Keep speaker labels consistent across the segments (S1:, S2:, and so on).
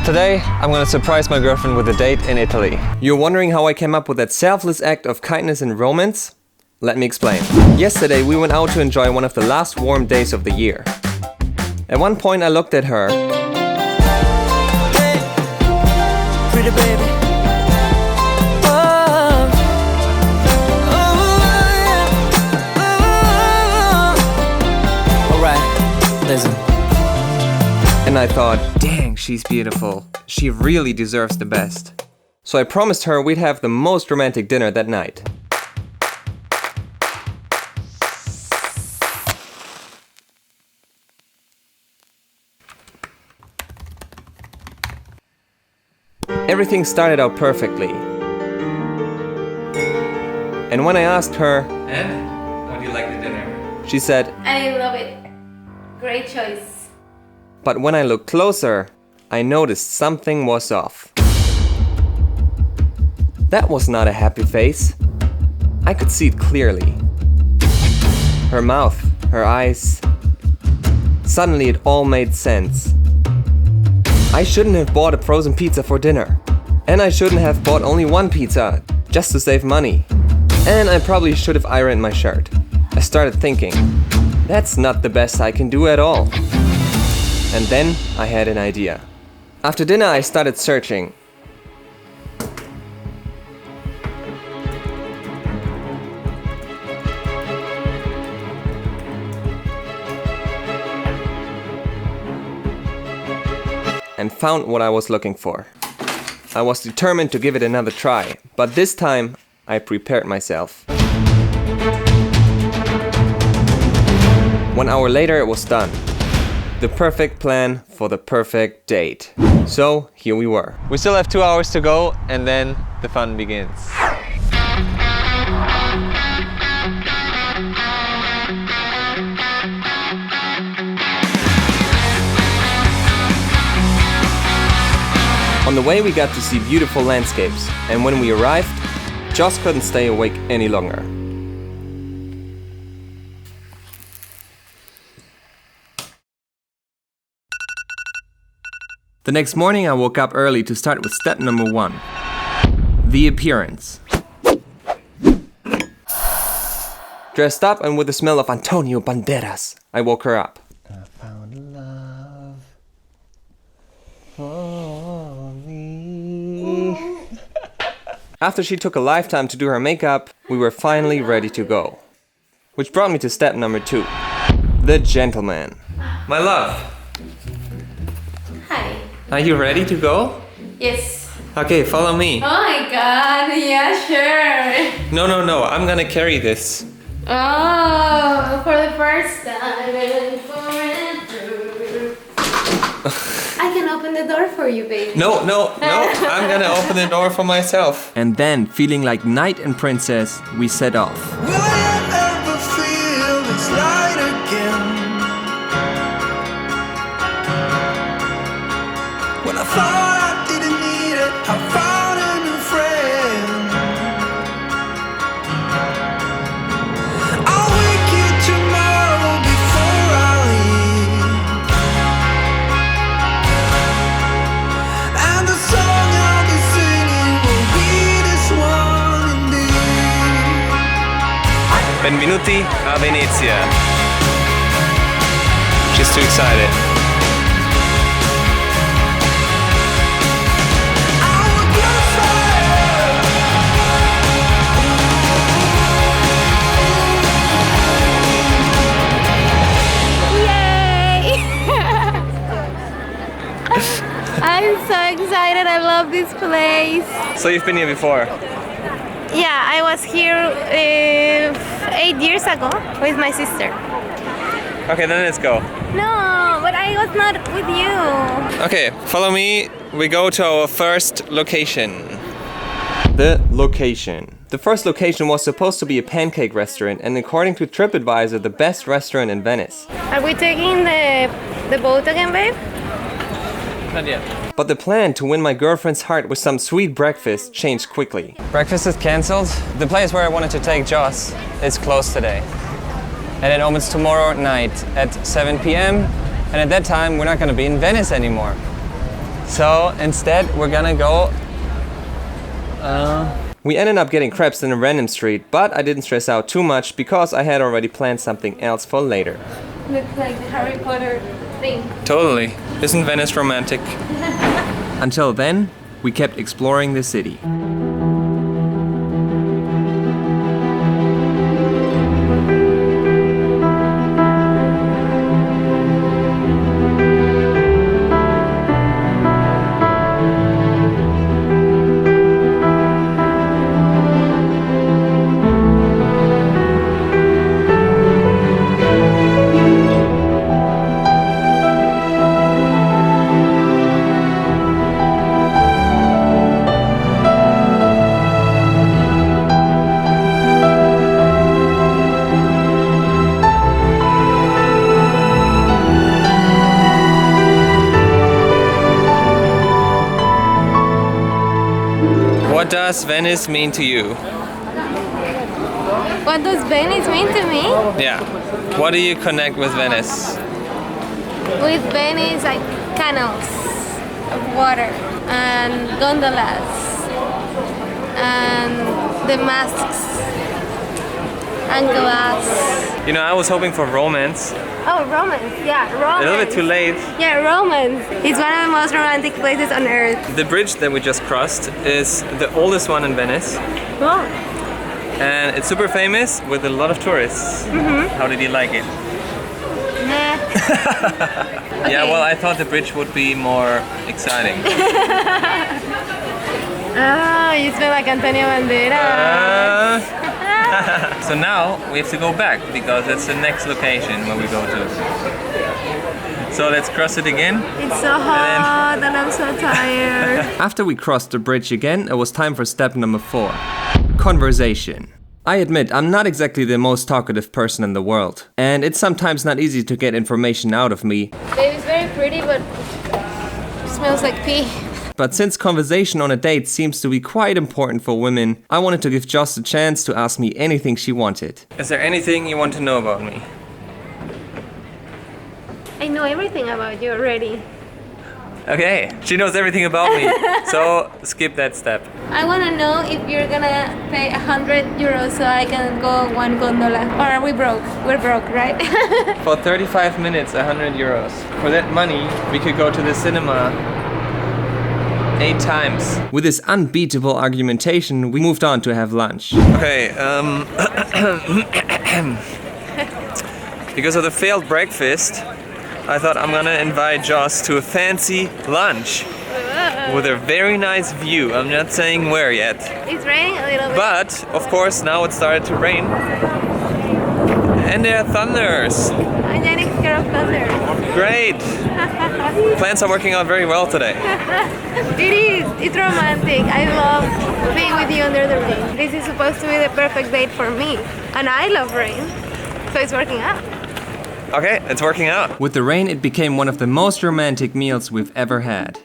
S1: Today, I'm gonna surprise my girlfriend with a date in Italy. You're wondering how I came up with that selfless act of kindness and romance? Let me explain. Yesterday, we went out to enjoy one of the last warm days of the year. At one point, I looked at her.
S2: Hey, pretty baby. Alright, listen.
S1: And I thought, dang, she's beautiful. She really deserves the best. So I promised her we'd have the most romantic dinner that night. Everything started out perfectly. And when I asked her, "And how do you like the dinner?" she said,
S3: I love it. Great choice.
S1: but when I looked closer, I noticed something was off. That was not a happy face. I could see it clearly. Her mouth, her eyes. Suddenly it all made sense. I shouldn't have bought a frozen pizza for dinner. And I shouldn't have bought only one pizza, just to save money. And I probably should have ironed my shirt. I started thinking, that's not the best I can do at all. And then I had an idea. After dinner I started searching. And found what I was looking for. I was determined to give it another try, but this time I prepared myself. 1 hour later it was done. The perfect plan for the perfect date. So here we were. We still have 2 hours to go and then the fun begins. On the way we got to see beautiful landscapes, and when we arrived, Joss couldn't stay awake any longer. The next morning I woke up early to start with step number 1. The appearance. Dressed up and with the smell of Antonio Banderas, I woke her up. I found love for me. After she took a lifetime to do her makeup, we were finally ready to go. Which brought me to step number 2. The gentleman. My love.
S3: Hi.
S1: Are you ready to go?
S3: Yes.
S1: Okay, follow me.
S3: Oh my god, yeah, sure.
S1: No, I'm gonna carry this.
S3: Oh, for the first time and forever. I can open the door for you, baby.
S1: No, I'm gonna open the door for myself. And then, feeling like knight and princess, we set off.
S2: Will I ever feel this light again? When I thought I didn't need it, I found a new friend. I'll wake you tomorrow before I leave. And the song I'll be singing will be this one indeed.
S1: Benvenuti a Venezia. She's too excited.
S3: I'm so excited, I love this place.
S1: So you've been here before?
S3: Yeah, I was here 8 years ago with my sister.
S1: Okay, then let's go.
S3: No, but I was not with you.
S1: Okay, follow me. We go to our first location. The location. The first location was supposed to be a pancake restaurant and according to TripAdvisor, the best restaurant in Venice.
S3: Are we taking the boat again, babe?
S1: Not yet. But the plan to win my girlfriend's heart with some sweet breakfast changed quickly. Breakfast is cancelled. The place where I wanted to take Joss is closed today. And it opens tomorrow night at 7 p.m. And at that time, we're not gonna be in Venice anymore. So instead, we're gonna go. We ended up getting crepes in a random street, but I didn't stress out too much because I had already planned something else for later.
S3: Looks like the Harry Potter thing.
S1: Totally. Isn't Venice romantic? Until then, we kept exploring the city. What does Venice mean to you?
S3: What does Venice mean to me?
S1: Yeah. What do you connect with Venice?
S3: With Venice, like canals of water and gondolas and the masks and glass.
S1: You know, I was hoping for romance.
S3: Oh, romance. Yeah, romance.
S1: A little bit too late.
S3: Yeah, romance. It's one of the most romantic places on earth.
S1: The bridge that we just crossed is the oldest one in Venice.
S3: Oh.
S1: And it's super famous with a lot of tourists. How did you like it?
S3: Nah.
S1: Yeah, well, I thought the bridge would be more exciting.
S3: Oh, you smell like Antonio Banderas.
S1: So now we have to go back because that's the next location where we go to. So let's cross it again.
S3: It's so hot and I'm so tired.
S1: After we crossed the bridge again, it was time for step number 4. Conversation. I admit I'm not exactly the most talkative person in the world, and it's sometimes not easy to get information out of me.
S3: Baby's very pretty, but smells like pee.
S1: But since conversation on a date seems to be quite important for women, I wanted to give Joss a chance to ask me anything she wanted. Is there anything you want to know about me?
S3: I know everything about you already.
S1: Okay, she knows everything about me, so skip that step.
S3: I want to know if you're gonna pay 100 euros so I can go one gondola. Or are we broke? We're broke, right?
S1: For 35 minutes, 100 euros. For that money, we could go to the cinema 8 times. With this unbeatable argumentation, we moved on to have lunch. Okay, because of the failed breakfast, I thought I'm gonna invite Joss to a fancy lunch with a very nice view. I'm not saying where yet.
S3: It's raining a little bit.
S1: But, of course, now it started to rain. And there are thunders.
S3: I'm Janik, scared of thunder.
S1: Great. Plans are working out very well today.
S3: It is. It's romantic. I love being with you under the rain. This is supposed to be the perfect date for me. And I love rain. So it's working out.
S1: Okay, it's working out. With the rain, it became one of the most romantic meals we've ever had.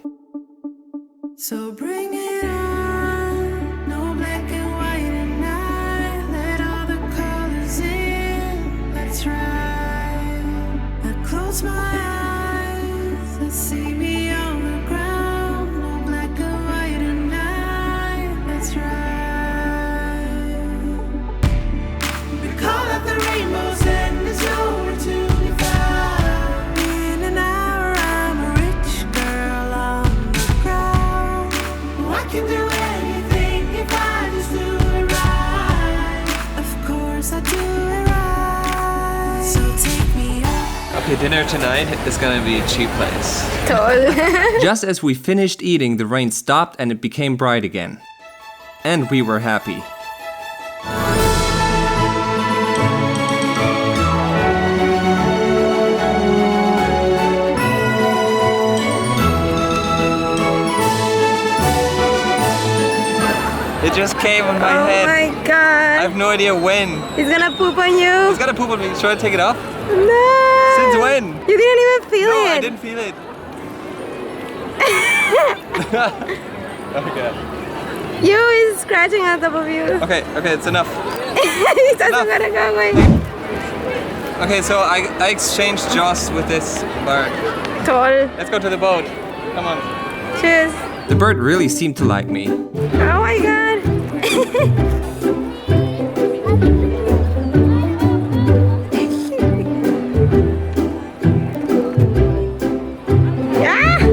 S2: So bring it on, no black and white and night. Let all the colors in, let's ride. I close my eyes, I see me on the ground. No black and white and night, let's ride. We call up the rainbows and there's nowhere to be found. In an hour I'm a rich girl on the ground. I can do anything if I just do it right. Of course I do it right. So take me up.
S1: Okay, dinner tonight is gonna be a cheap place.
S3: Toll.
S1: Just as we finished eating, the rain stopped and it became bright again. And we were happy. It just came on my head.
S3: Oh my god.
S1: I have no idea when.
S3: It's gonna poop on you.
S1: It's gonna poop on me. Should I take it off?
S3: No.
S1: Since when?
S3: You didn't even feel
S1: No,
S3: it.
S1: I didn't feel it. Okay.
S3: You is scratching on top of you.
S1: Okay, it's enough.
S3: It doesn't gotta go away.
S1: Okay, so I exchanged Joss with this bird.
S3: Toll.
S1: Let's go to the boat. Come on.
S3: Cheers.
S1: The bird really seemed to like me.
S3: Oh my god.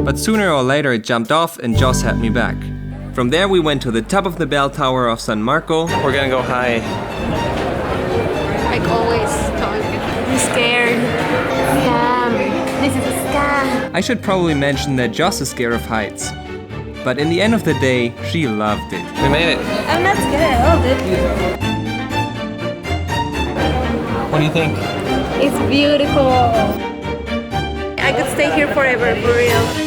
S1: But sooner or later it jumped off and Joss had me back. From there we went to the top of the bell tower of San Marco. We're gonna go high.
S3: Like always, I'm scared. Scam. This is a scam.
S1: I should probably mention that Joss is scared of heights. But in the end of the day, she loved it. We made it.
S3: I'm not scared at all, dude.
S1: What do you think?
S3: It's beautiful. I could stay here forever, for real.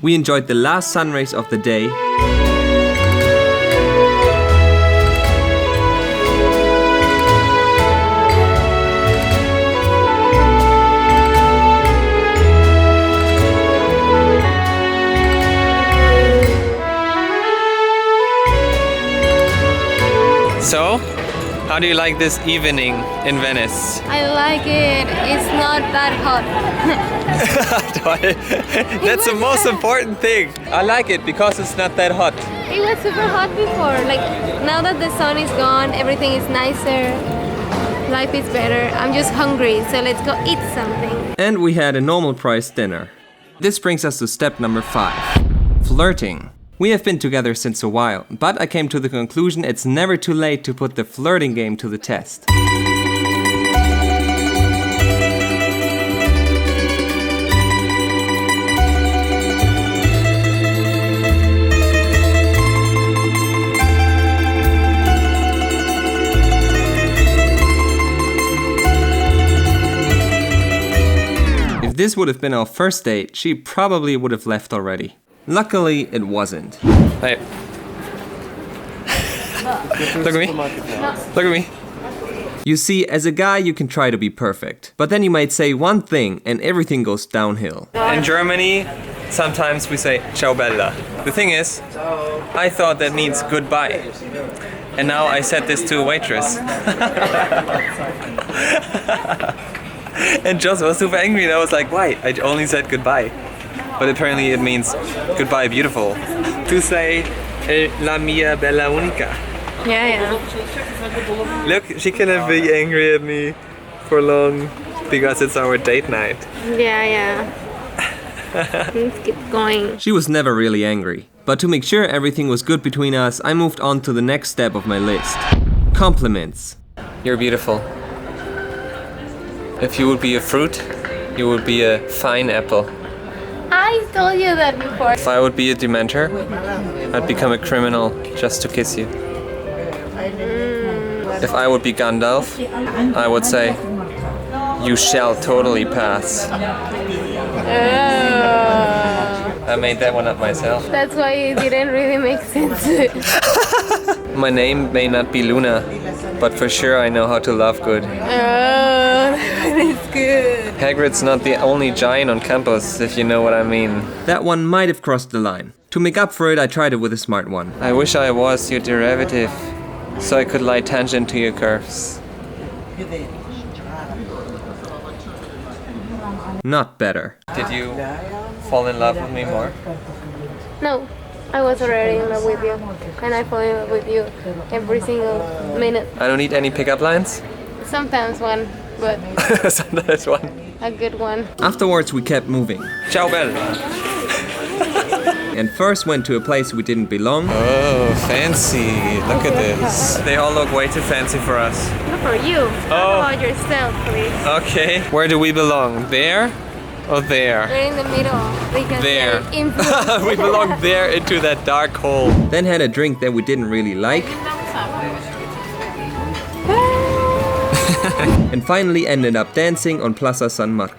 S1: We enjoyed the last sun rays of the day. So, how do you like this evening in Venice?
S3: I like it. It's not that hot.
S1: That's the most important thing. I like it because it's not that hot.
S3: It was super hot before. Like now that the sun is gone, everything is nicer. Life is better. I'm just hungry, so let's go eat something.
S1: And we had a normal price dinner. This brings us to step number 5. Flirting. We have been together since a while, but I came to the conclusion it's never too late to put the flirting game to the test. If this would have been our first date, she probably would have left already. Luckily, it wasn't. Hey. Look at me. Look at me. You see, as a guy, you can try to be perfect. But then you might say one thing and everything goes downhill. In Germany, sometimes we say ciao bella. The thing is, I thought that means goodbye. And now I said this to a waitress. And Joss was super angry and I was like, why? I only said goodbye. But apparently it means goodbye beautiful. To say la mia bella unica.
S3: Yeah.
S1: Look, she cannot be angry at me for long because it's our date night.
S3: Yeah. Let's keep going.
S1: She was never really angry. But to make sure everything was good between us, I moved on to the next step of my list. Compliments. You're beautiful. If you would be a fruit, you would be a fine apple.
S3: I told you that before.
S1: If I would be a Dementor, I'd become a criminal just to kiss you. If I would be Gandalf, I would say, you shall totally pass. I made that one up myself.
S3: That's why it didn't really make sense.
S1: My name may not be Luna, but for sure I know how to love good.
S3: That is good.
S1: Hagrid's not the only giant on campus, if you know what I mean. That one might have crossed the line. To make up for it, I tried it with a smart one. I wish I was your derivative, so I could lie tangent to your curves. Not better. Did you fall in love with me more?
S3: No, I was already in love with you. And I fall in love with you every single minute.
S1: I don't need any pickup lines?
S3: Sometimes one, but
S1: Sometimes one.
S3: a good one.
S1: Afterwards, we kept moving. Ciao, Belle. And first went to a place we didn't belong. Oh, fancy. Look at this. They all look way too fancy for us.
S3: Not for you. Talk about yourself, please.
S1: Okay. Where do we belong? There or there?
S3: We're in the middle. Because
S1: There.
S3: we're influenced.
S1: We belong there into that dark hole. Then had a drink that we didn't really like. And finally ended up dancing on Plaza San Marco.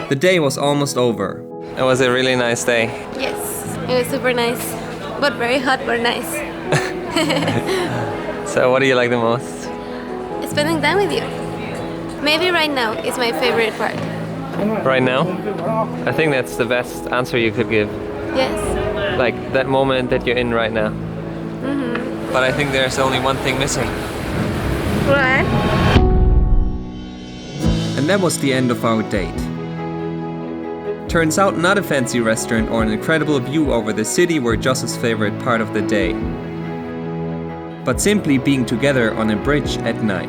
S1: The day was almost over. It was a really nice day.
S3: Yes, it was super nice. But very hot, but nice.
S1: So what do you like the most?
S3: Spending time with you. Maybe right now is my favorite part.
S1: Right now? I think that's the best answer you could give.
S3: Yes.
S1: Like that moment that you're in right now. But I think there's only one thing missing.
S3: What?
S1: And that was the end of our date. Turns out not a fancy restaurant or an incredible view over the city were Joss's favorite part of the day, but simply being together on a bridge at night.